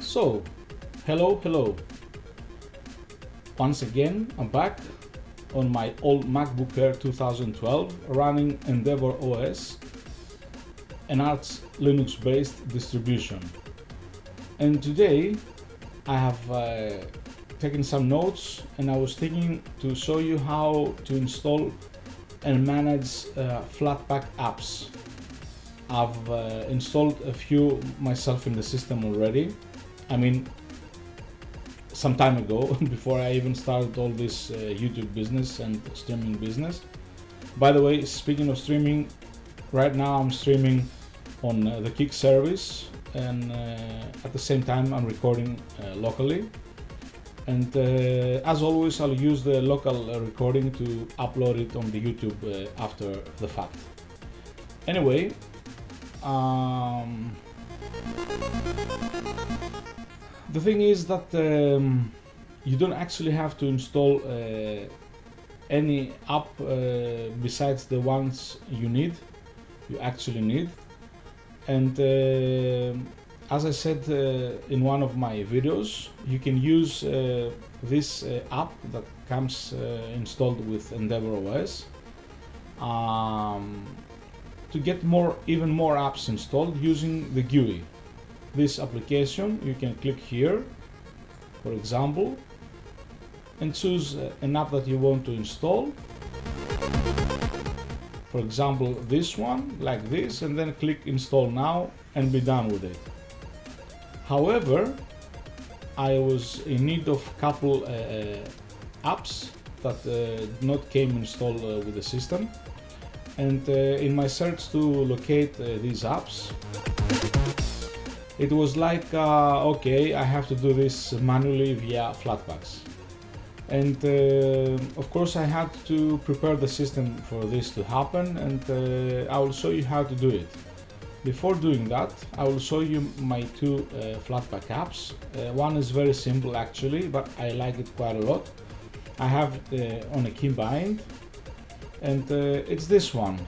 So, hello. Once again, I'm back on my old MacBook Air 2012 running EndeavourOS, an Arch Linux-based distribution. And today I have taken some notes and I was thinking to show you how to install and manage Flatpak apps. I've installed a few myself in the system already. I mean, some time ago, before I even started all this YouTube business and streaming business. By the way, speaking of streaming, right now I'm streaming on the Kick service, and at the same time I'm recording locally. And as always, I'll use the local recording to upload it on the YouTube after the fact. Anyway, the thing is that you don't actually have to install any app besides the ones you actually need. And as I said in one of my videos, you can use this app that comes installed with EndeavourOS to get even more apps installed using the GUI. This application, you can click here, for example, and choose an app that you want to install. For example, this one, like this, and then click install now and be done with it. However, I was in need of a couple apps that did not came installed with the system, and in my search to locate these apps, it was like, okay, I have to do this manually via Flatpaks. And of course I had to prepare the system for this to happen, and I will show you how to do it. Before doing that, I will show you my two Flatpak apps. One is very simple actually, but I like it quite a lot. I have it on a keybind, and it's this one.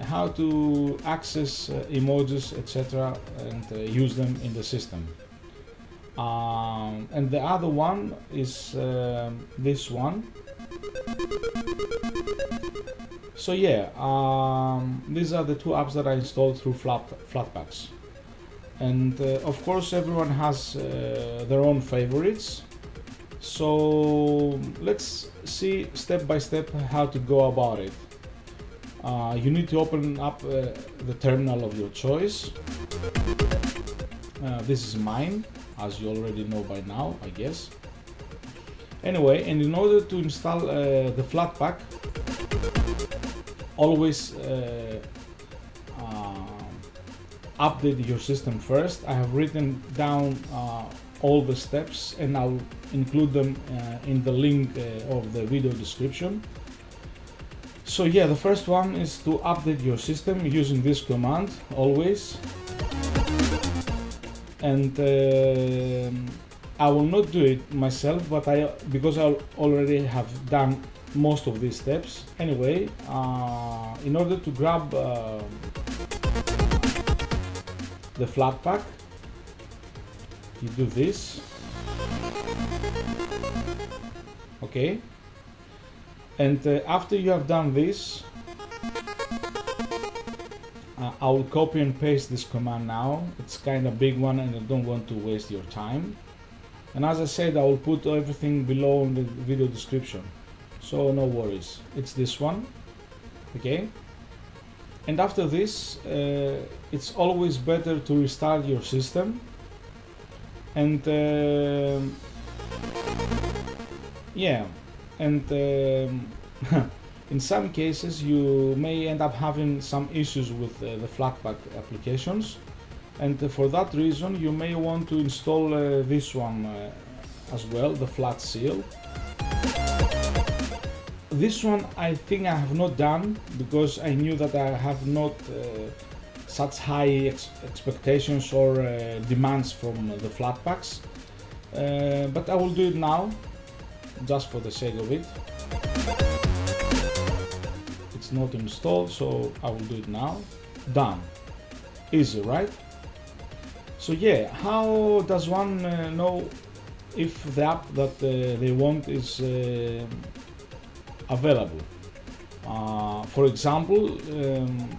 How to access emojis, etc., and use them in the system. And the other one is this one. So yeah, these are the two apps that I installed through Flatpaks. And of course everyone has their own favorites. So let's see step by step how to go about it. You need to open up the terminal of your choice. This is mine, as you already know by now, I guess. Anyway, and in order to install the Flatpak, always update your system first. I have written down all the steps, and I'll include them in the link of the video description. So yeah, the first one is to update your system using this command, always. And I will not do it myself, but because I already have done most of these steps. Anyway, in order to grab the Flatpak, you do this. Okay. And after you have done this, I will copy and paste this command now. It's kind of big one and I don't want to waste your time. And as I said, I will put everything below in the video description. So no worries, it's this one. Okay. And after this, it's always better to restart your system. And yeah. And in some cases you may end up having some issues with the Flatpak applications, and for that reason you may want to install this one as well, the Flat Seal. This one I think I have not done because I knew that I have not such high expectations or demands from the Flatpaks, but I will do it now just for the sake of it. It's not installed, so I will do it now. Done. Easy, right? So yeah, how does one know if the app that they want is available? For example,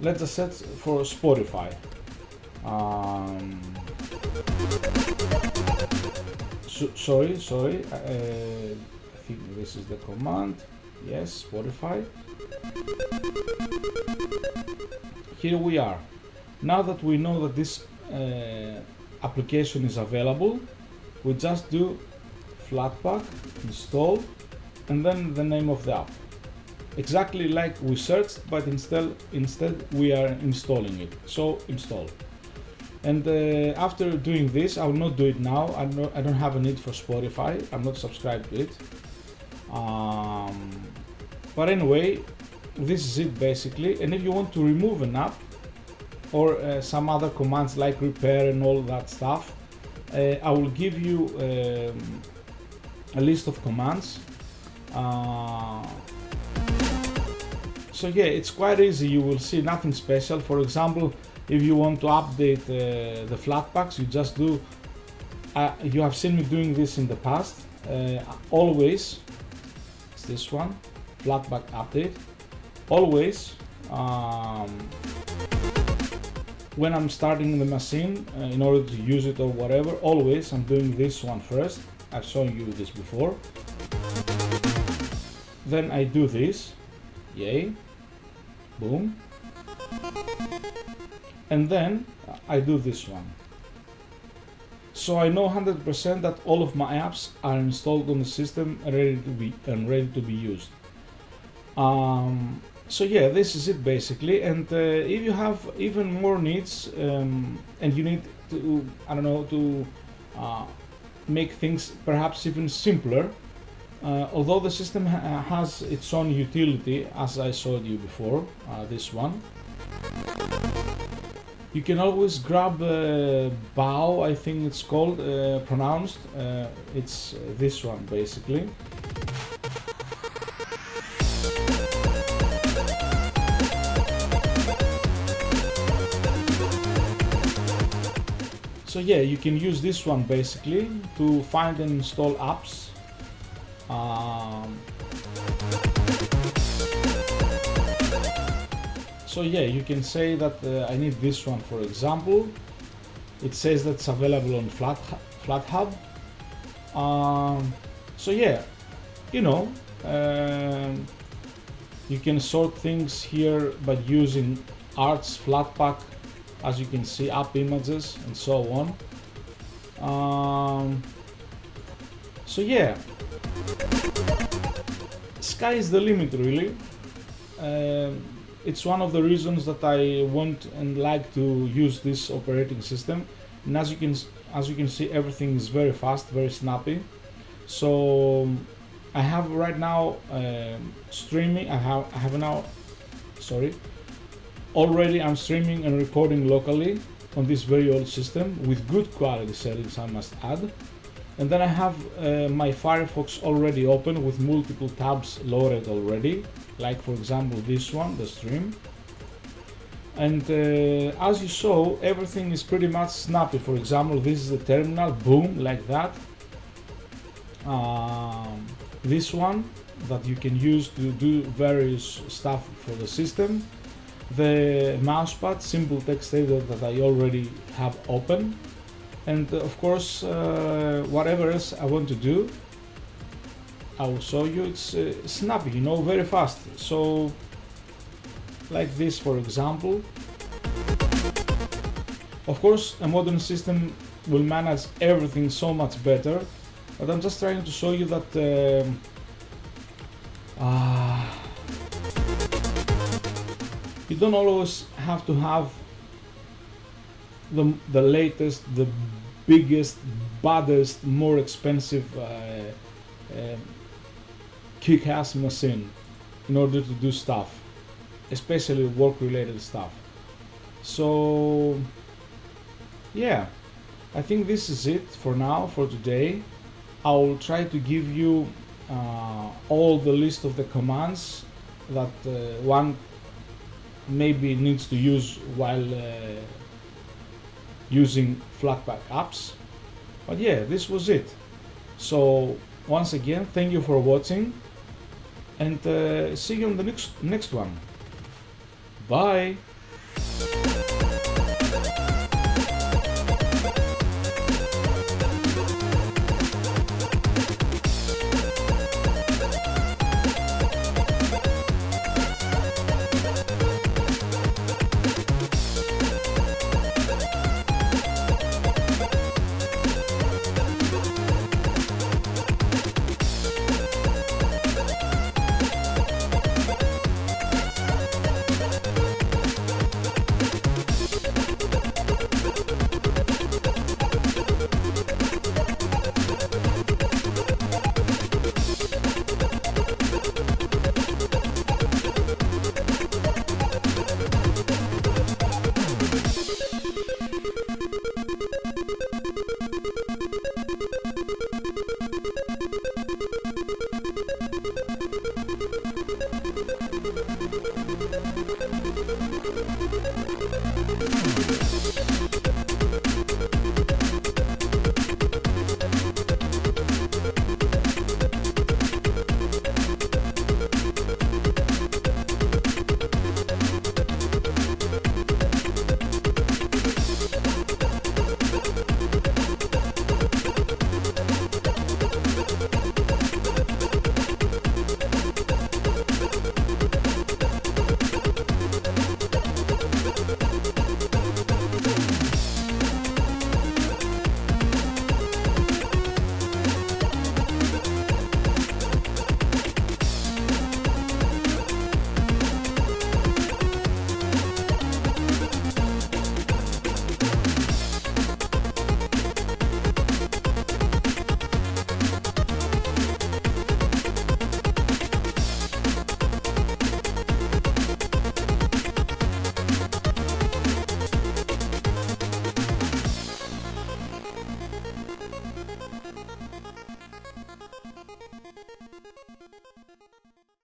let's just search for Spotify. Sorry, I think this is the command. Yes, Spotify. Here we are. Now that we know that this application is available, we just do Flatpak install and then the name of the app. Exactly like we searched, but instead we are installing it. So install. And after doing this, I will not do it now. I don't have a need for Spotify. I'm not subscribed to it. But anyway, this is it basically. And if you want to remove an app or some other commands like repair and all that stuff, I will give you a list of commands. So yeah, it's quite easy. You will see nothing special. For example, if you want to update the Flatpaks, you just do, you have seen me doing this in the past, always, it's this one, Flatpak update, always, when I'm starting the machine, in order to use it or whatever, always I'm doing this one first. I've shown you this before. Then I do this, yay, boom. And then I do this one. So I know 100% that all of my apps are installed on the system and ready to be used. So yeah, this is it basically. And if you have even more needs and you need to, I don't know, to make things perhaps even simpler, although the system has its own utility, as I showed you before, this one. You can always grab bow, I think it's called, pronounced. It's this one basically. So yeah, you can use this one basically to find and install apps. So yeah, you can say that I need this one, for example. It says that's available on FlatHub. So yeah, you know, you can sort things here by using arts, Flatpak, as you can see, app images and so on. So yeah, sky is the limit really. It's one of the reasons that I want and like to use this operating system. And as you can see, everything is very fast, very snappy. So I have right now streaming. Already I'm streaming and recording locally on this very old system with good quality settings, I must add. And then I have my Firefox already open with multiple tabs loaded already, like for example this one, the stream. And as you saw, everything is pretty much snappy. For example, this is the terminal, boom, like that. This one that you can use to do various stuff for the system. The mousepad, simple text editor that I already have open. And of course, whatever else I want to do, I will show you. It's snappy, you know, very fast. So, like this, for example. Of course, a modern system will manage everything so much better, but I'm just trying to show you that you don't always have to have the latest, the biggest, baddest, more expensive kick-ass machine. in order to do stuff, especially work-related stuff. So yeah, I think this is it for now, for today. I'll try to give you all the list of the commands that one maybe needs to use while using Flatpak apps. But yeah, this was it. So once again, thank you for watching, and see you on the next one. Bye.